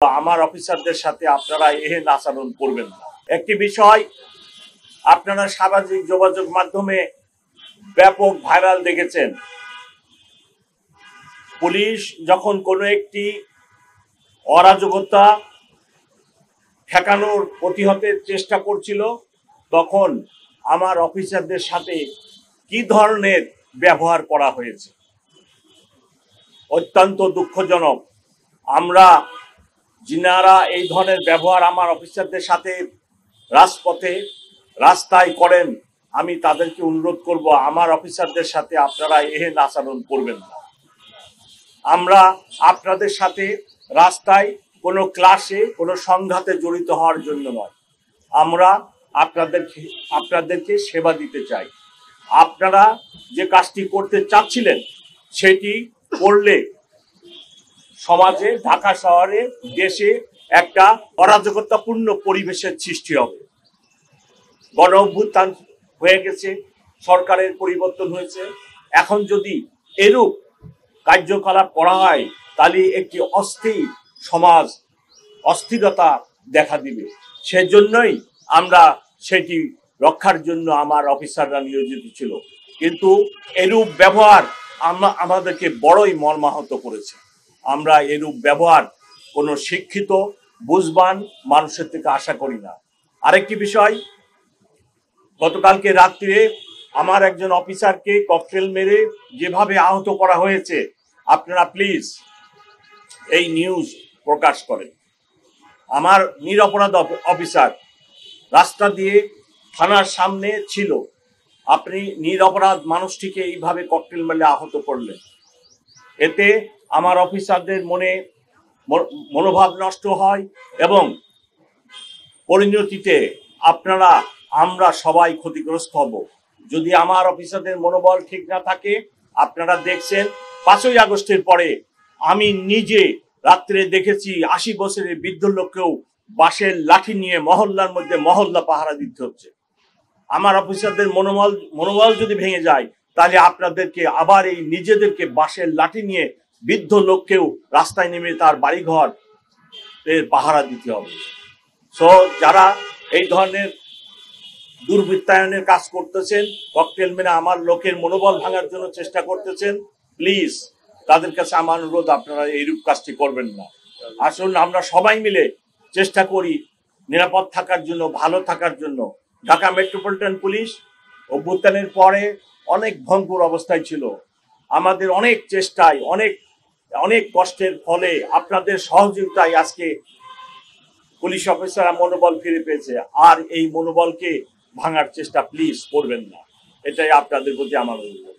আমার অফিসারদের সাথে আপনারা এহেন আচরণ করবেন না। একটি বিষয় আপনারা সামাজিক যোগাযোগ মাধ্যমে ব্যাপক ভাইরাল দেখেছেন, পুলিশ যখন কোনো একটি অরাজকতা ঠেকানোর প্রতিহতের চেষ্টা করছিল, তখন আমার অফিসারদের সাথে কি ধরনের ব্যবহার করা হয়েছে অত্যন্ত দুঃখজনক। আমরা যিনারা এই ধরনের ব্যবহার আমার অফিসারদের সাথে রাস্তায় করেন, আমি তাদেরকে অনুরোধ করব আমার অফিসারদের সাথে আপনারা এহেন আচরণ করবেন না। আমরা আপনাদের সাথে রাস্তায় কোনো ক্লাসে কোনো সংঘাতে জড়িত হওয়ার জন্য নয়, আমরা আপনাদেরকে সেবা দিতে চাই। আপনারা যে কাজটি করতে চাচ্ছিলেন সেটি করলে সমাজে, ঢাকা শহরে, দেশে একটা অরাজকতাপূর্ণ পরিবেশের সৃষ্টি হবে। গণ অভ্যুত্থান হয়ে গেছে, সরকারের পরিবর্তন হয়েছে, এখন যদি এরূপ কার্যকলাপ করা হয় তাহলে একটি অস্থির সমাজ, অস্থিরতা দেখা দিবে। সেজন্যই আমরা সেটি রক্ষার জন্য আমার অফিসাররা নিয়োজিত ছিল। কিন্তু এরূপ ব্যবহার আমাদেরকে বড়ই মর্মাহত করেছে। আমরা এরূপ ব্যবহার কোনো শিক্ষিত বুঝবান মানুষের থেকে আশা করি না। আরেকটি বিষয়, গতকালকে রাত্রে আমার একজন অফিসারকে ককটেল মেরে যেভাবে আহত করা হয়েছে, আপনারা প্লিজ এই নিউজ প্রকাশ করেন। আমার নিরপরাধ অফিসার রাস্তা দিয়ে থানার সামনে ছিল, আপনি নিরপরাধ মানুষটিকে এইভাবে ককটেল মেরে আহত করলেন। এতে আমার অফিসারদের মনোভাব নষ্ট হয় এবং পরিণতিতে আমরা সবাই ক্ষতিগ্রস্ত হব। যদি আমার অফিসারদের মনোবল ঠিক না থাকে, আপনারা দেখছেন 5ই আগস্টের পরে আমি নিজে রাত্রে দেখেছি 80 বছরের বৃদ্ধ লোককেও বাঁশের লাঠি নিয়ে মহল্লার মধ্যে মহল্লা পাহারা দিতে হচ্ছে। আমার অফিসারদের মনোবল যদি ভেঙে যায়, তাহলে আপনাদেরকে আবার এই নিজেদেরকে বাঁশের লাঠি নিয়ে বৃদ্ধ লোককেও রাস্তায় নেমে তার বাড়িঘর পাহারা দিতে হবে। সো যারা এই ধরনের দুর্বৃত্তায়নের কাজ করতেছেন, ককটেল মেরে আমার লোকের মনোবল ভাঙার জন্য চেষ্টা করতেছেন, প্লিজ তাদের কাছে আমার অনুরোধ, আপনারা এইরূপ কাজটি করবেন না। আসুন আমরা সবাই মিলে চেষ্টা করি নিরাপদ থাকার জন্য, ভালো থাকার জন্য। ঢাকা মেট্রোপলিটন পুলিশ অভ্যুত্থানের পরে অনেক ভঙ্গুর অবস্থায় ছিল। আমাদের অনেক চেষ্টায়, অনেক কষ্টের ফলে, আপনাদের সহযোগিতায় আজকে পুলিশ অফিসাররা মনোবল ফিরে পেয়েছে। আর এই মনোবলকে ভাঙার চেষ্টা প্লিজ করবেন না, এটাই আপনাদের প্রতি আমার অনুরোধ।